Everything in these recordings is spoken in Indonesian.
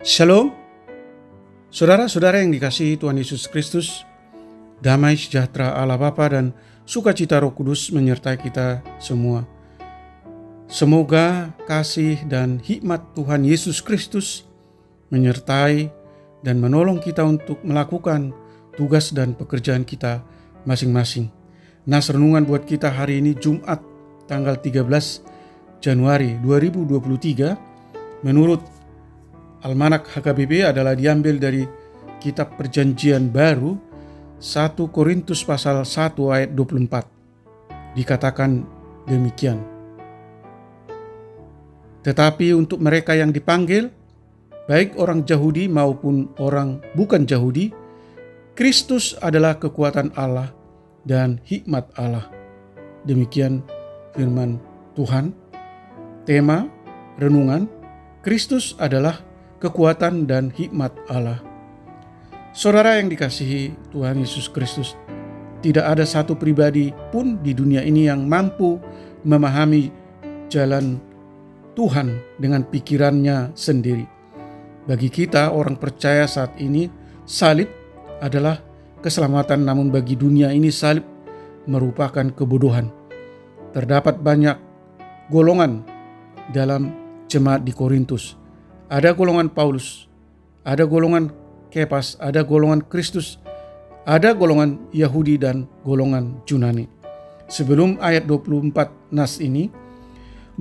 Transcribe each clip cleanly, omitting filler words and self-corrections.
Shalom, saudara-saudara yang dikasihi Tuhan Yesus Kristus, damai sejahtera Allah Bapa dan sukacita Roh Kudus menyertai kita semua. Semoga kasih dan hikmat Tuhan Yesus Kristus menyertai dan menolong kita untuk melakukan tugas dan pekerjaan kita masing-masing. Nas renungan buat kita hari ini Jumat tanggal 13 Januari 2023 menurut Almanak HKBP adalah diambil dari Kitab Perjanjian Baru 1 Korintus pasal 1 ayat 24. Dikatakan demikian. Tetapi untuk mereka yang dipanggil, baik orang Yahudi maupun orang bukan Yahudi, Kristus adalah kekuatan Allah dan hikmat Allah. Demikian firman Tuhan. Tema renungan, Kristus adalah kekuatan dan hikmat Allah. Saudara yang dikasihi Tuhan Yesus Kristus, tidak ada satu pribadi pun di dunia ini yang mampu memahami jalan Tuhan dengan pikirannya sendiri. Bagi kita orang percaya saat ini, salib adalah keselamatan, namun bagi dunia ini salib merupakan kebodohan. Terdapat banyak golongan dalam jemaat di Korintus. Ada golongan Paulus, ada golongan Kepas, ada golongan Kristus, ada golongan Yahudi dan golongan Yunani. Sebelum ayat 24 nas ini,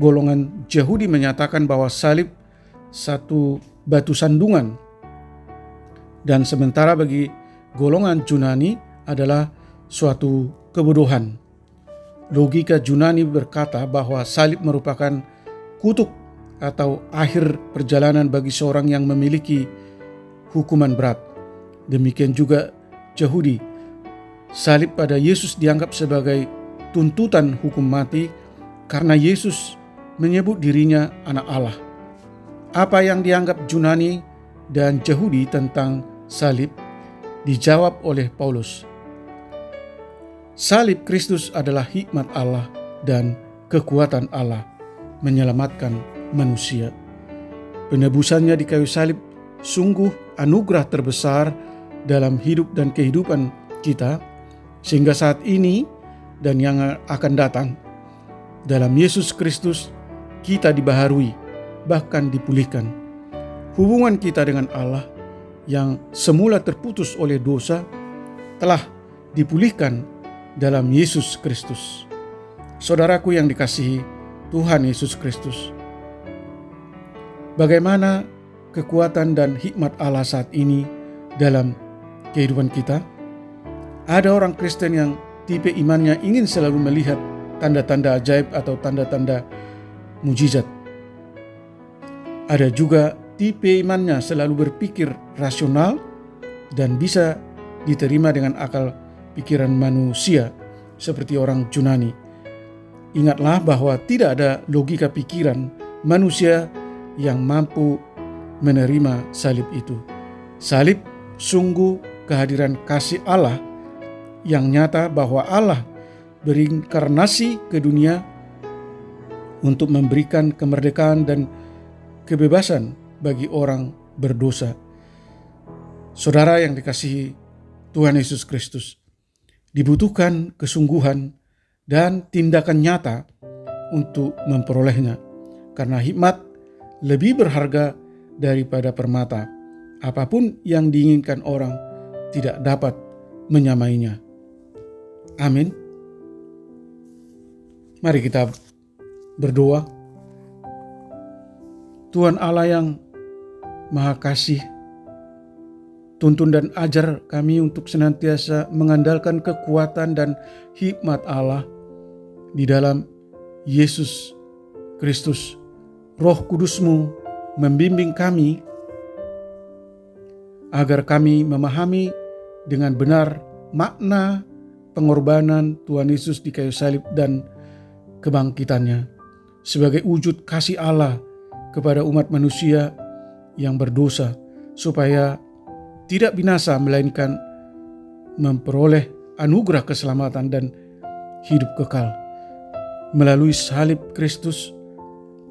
golongan Yahudi menyatakan bahwa salib satu batu sandungan, dan sementara bagi golongan Yunani adalah suatu kebodohan. Logika Yunani berkata bahwa salib merupakan kutuk atau akhir perjalanan bagi seorang yang memiliki hukuman berat. Demikian juga Yahudi. Salib pada Yesus dianggap sebagai tuntutan hukum mati karena Yesus menyebut dirinya anak Allah. Apa yang dianggap Yunani dan Yahudi tentang salib dijawab oleh Paulus. Salib Kristus adalah hikmat Allah dan kekuatan Allah menyelamatkan manusia. Penebusannya di kayu salib sungguh anugerah terbesar dalam hidup dan kehidupan kita, sehingga saat ini dan yang akan datang, dalam Yesus Kristus kita dibaharui, bahkan dipulihkan. Hubungan kita dengan Allah yang semula terputus oleh dosa telah dipulihkan dalam Yesus Kristus. Saudaraku yang dikasihi Tuhan Yesus Kristus, bagaimana kekuatan dan hikmat Allah saat ini dalam kehidupan kita? Ada orang Kristen yang tipe imannya ingin selalu melihat tanda-tanda ajaib atau tanda-tanda mujizat. Ada juga tipe imannya selalu berpikir rasional dan bisa diterima dengan akal pikiran manusia seperti orang Yunani. Ingatlah bahwa tidak ada logika pikiran manusia yang mampu menerima salib itu. Salib sungguh kehadiran kasih Allah yang nyata bahwa Allah berinkarnasi ke dunia untuk memberikan kemerdekaan dan kebebasan bagi orang berdosa. Saudara yang dikasihi Tuhan Yesus Kristus, dibutuhkan kesungguhan dan tindakan nyata untuk memperolehnya, karena hikmat lebih berharga daripada permata. Apapun yang diinginkan orang tidak dapat menyamainya. Amin. Mari kita berdoa. Tuhan Allah yang Maha Kasih, tuntun dan ajar kami untuk senantiasa mengandalkan kekuatan dan hikmat Allah di dalam Yesus Kristus. Roh Kudus-Mu membimbing kami agar kami memahami dengan benar makna pengorbanan Tuhan Yesus di kayu salib dan kebangkitannya sebagai wujud kasih Allah kepada umat manusia yang berdosa, supaya tidak binasa melainkan memperoleh anugerah keselamatan dan hidup kekal. Melalui salib Kristus,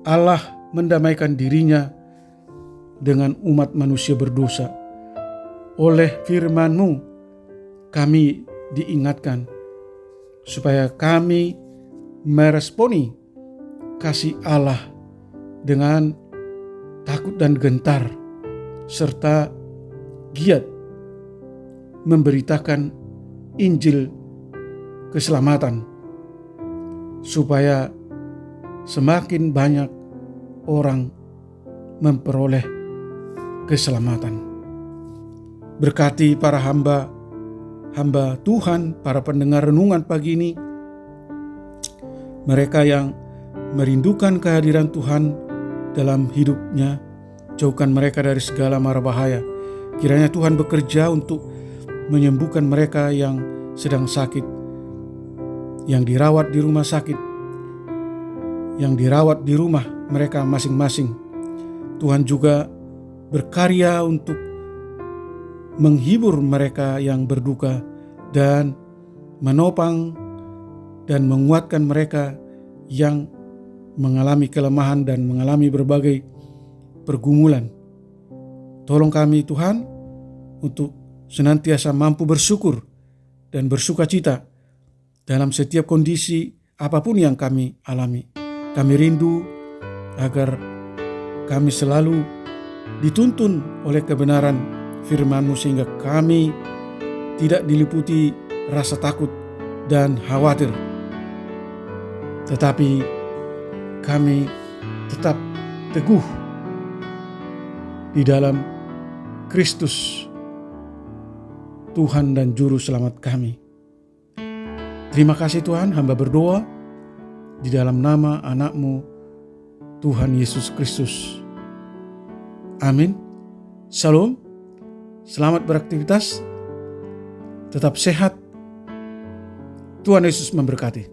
Allah mendamaikan dirinya dengan umat manusia berdosa. Oleh firman-Mu kami diingatkan supaya kami meresponi kasih Allah dengan takut dan gentar, serta giat memberitakan Injil keselamatan, supaya semakin banyak orang memperoleh keselamatan. Berkati para hamba Tuhan, para pendengar renungan pagi ini, mereka yang merindukan kehadiran Tuhan dalam hidupnya, jauhkan mereka dari segala mara bahaya. Kiranya Tuhan bekerja untuk menyembuhkan mereka yang sedang sakit, yang dirawat di rumah sakit, yang dirawat di rumah mereka masing-masing. Tuhan juga berkarya untuk menghibur mereka yang berduka dan menopang dan menguatkan mereka yang mengalami kelemahan dan mengalami berbagai pergumulan. Tolong kami Tuhan untuk senantiasa mampu bersyukur dan bersukacita dalam setiap kondisi apapun yang kami alami. Kami rindu agar kami selalu dituntun oleh kebenaran firman-Mu, sehingga kami tidak diliputi rasa takut dan khawatir, tetapi kami tetap teguh di dalam Kristus, Tuhan dan Juru Selamat kami. Terima kasih Tuhan, hamba berdoa di dalam nama anak-Mu, Tuhan Yesus Kristus. Amin. Shalom. Selamat beraktivitas. Tetap sehat. Tuhan Yesus memberkati.